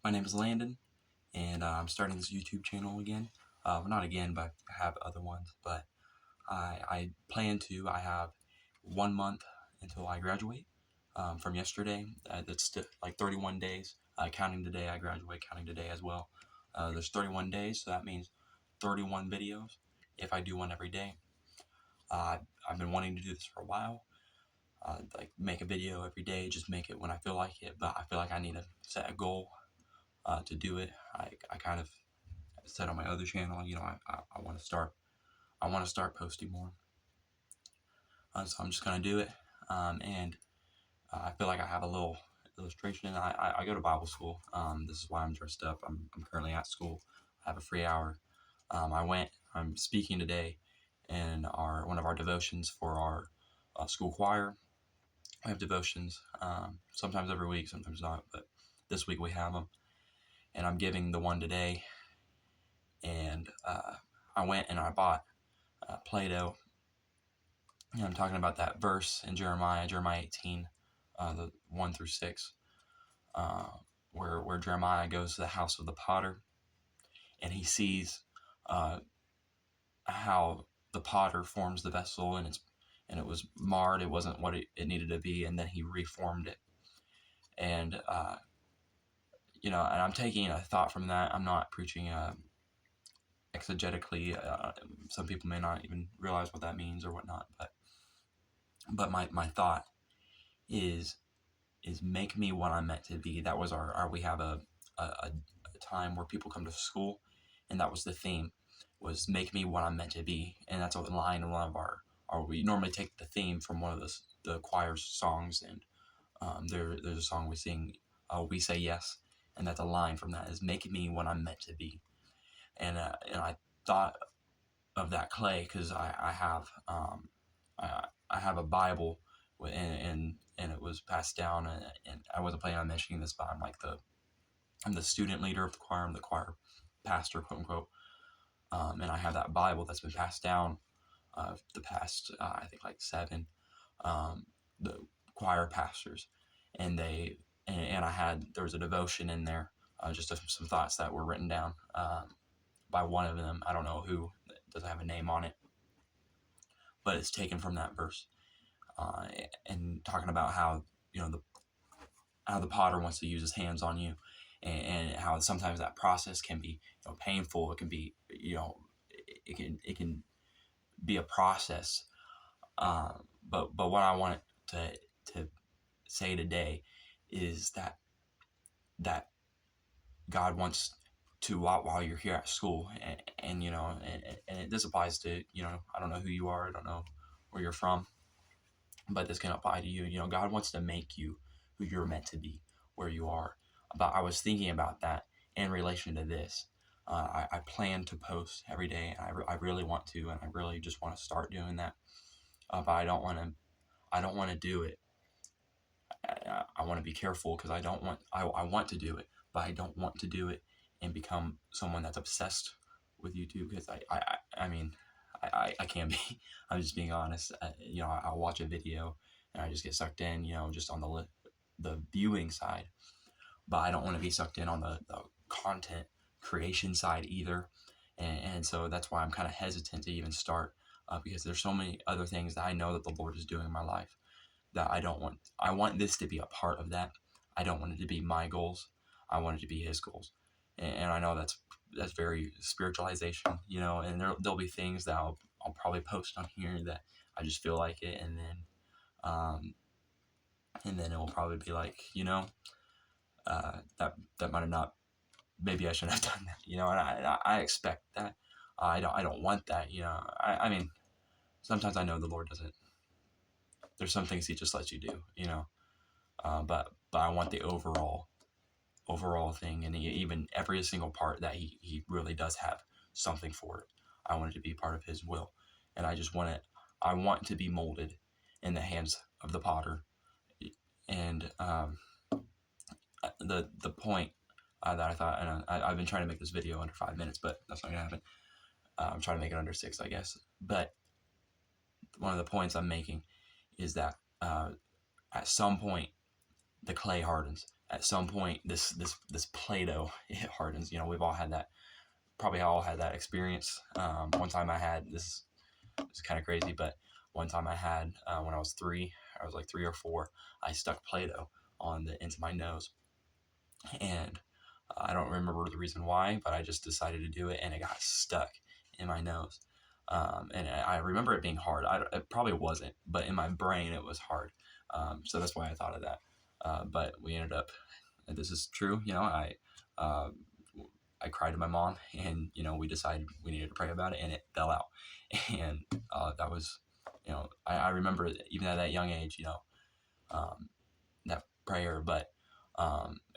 My name is Landon, and I'm starting this YouTube channel again. Well, not again, but I have other ones. But I plan to. I have 1 month until I graduate from yesterday. That's like 31 days, counting today. I graduate, counting today as well. There's 31 days, so that means 31 videos if I do one every day. I've been wanting to do this for a while. Like make a video every day, just make it when I feel like it. But I feel like I need to set a goal to do it. I kind of said on my other channel, I want to start. I want to start posting more. So I'm just gonna do it. And I feel like I have a little illustration. I go to Bible school. This is why I'm dressed up. I'm currently at school. I have a free hour. I'm speaking today in one of our devotions for our school choir. We have devotions sometimes every week, sometimes not, but this week we have them. And I'm giving the one today. And I went and I bought Play-Doh. I'm talking about that verse in Jeremiah 18, the 1 through 6, where Jeremiah goes to the house of the potter, and he sees how the potter forms the vessel, and it was marred. It wasn't what it needed to be, and then he reformed it. And and I'm taking a thought from that. I'm not preaching exegetically. Some people may not even realize what that means or whatnot, but my thought is make me what I'm meant to be. That was we have a time where people come to school, and that was the theme, was make me what I'm meant to be. And that's a line in one of our we normally take the theme from one of the choir's songs, and there's a song we sing, we say yes, and that's a line from that, is make me what I'm meant to be. And I thought of that clay because I have a Bible, and it was passed down, and I wasn't planning on mentioning this, but I'm the student leader of the choir. I'm the choir pastor, quote unquote, and I have that Bible that's been passed down the past I think like 7 the choir pastors, and there was a devotion in there, just some thoughts that were written down by one of them. I don't know who, it doesn't have a name on it, but it's taken from that verse, and talking about how how the potter wants to use his hands on you, and how sometimes that process can be painful. It can be it can be a process. But what I want to say today is that God wants to, while you're here at school, and this applies to, I don't know who you are, I don't know where you're from, but this can apply to you. God wants to make you who you're meant to be where you are. But I was thinking about that in relation to this. I plan to post every day, and I really want to, and I really just want to start doing that. But I don't want to do it. I want to be careful because I want to do it, but I don't want to do it and become someone that's obsessed with YouTube, because I mean, I can't be. I'm just being honest. I'll watch a video and I just get sucked in, just on the viewing side, but I don't want to be sucked in on the content creation side either. And so that's why I'm kind of hesitant to even start, because there's so many other things that I know that the Lord is doing in my life that I want this to be a part of that. I don't want it to be my goals. I want it to be His goals. And I know that's very spiritualization, and there'll be things that I'll probably post on here that I just feel like it, um, and then it will probably be like, that might have not, maybe I shouldn't have done that, and I expect that. I don't want that, I mean, sometimes I know the Lord doesn't. There's some things He just lets you do, but I want the overall thing, and even every single part that he really does have something for it. I want it to be part of His will, and I want to be molded in the hands of the potter. And the point that I thought, and I've been trying to make this video under 5 minutes, but that's not gonna happen. I'm trying to make it under 6, I guess. But one of the points I'm making is that at some point the clay hardens. At some point, this Play-Doh, it hardens. You know, we've all had that. Probably all had that experience. One time I had this. It's kind of crazy, but one time I had when I was 3, I was like 3 or 4. I stuck Play-Doh on the ends of my nose, and I don't remember the reason why, but I just decided to do it, and it got stuck in my nose. And I remember it being hard. It probably wasn't, but in my brain it was hard. So that's why I thought of that. But we ended up, and this is true, you know, uh, I cried to my mom, and you know, we decided we needed to pray about it, and it fell out. And that was, you know, I remember even at that young age, you know, that prayer. But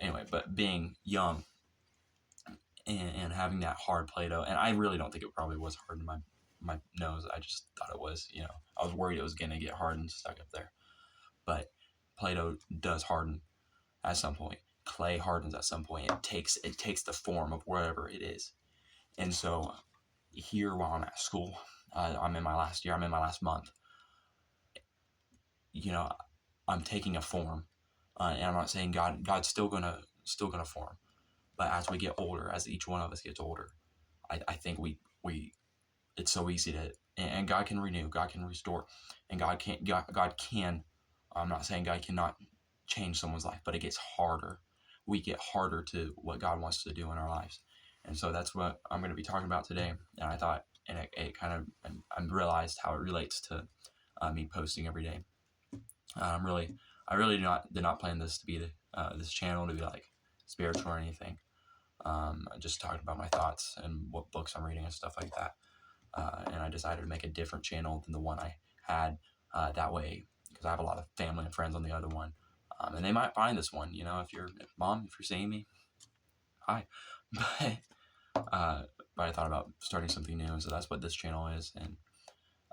anyway, but being young and having that hard Play-Doh, and I really don't think it probably was hard in my nose. I just thought it was, you know, I was worried it was gonna get hard and stuck up there. But Play-Doh does harden at some point. Clay hardens at some point. It takes the form of whatever it is. And so here, while I'm at school, I'm in my last year. I'm in my last month. You know, I'm taking a form, and I'm not saying God's still gonna form. But as we get older, as each one of us gets older, I think we it's so easy to, and God can renew, God can restore, and God can. I'm not saying God cannot change someone's life, but it gets harder. We get harder to what God wants to do in our lives, and so that's what I'm going to be talking about today. And I thought, and it kind of, and I realized how it relates to me posting every day. I really did not plan this to be this channel to be like spiritual or anything. I just talked about my thoughts and what books I'm reading and stuff like that. And I decided to make a different channel than the one I had. That way, because I have a lot of family and friends on the other one, and they might find this one. You know, if you're seeing me, hi. But but I thought about starting something new, and so that's what this channel is. And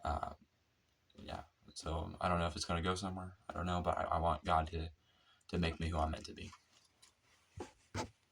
uh, yeah, so I don't know if it's gonna go somewhere. I don't know, but I want God to make me who I'm meant to be.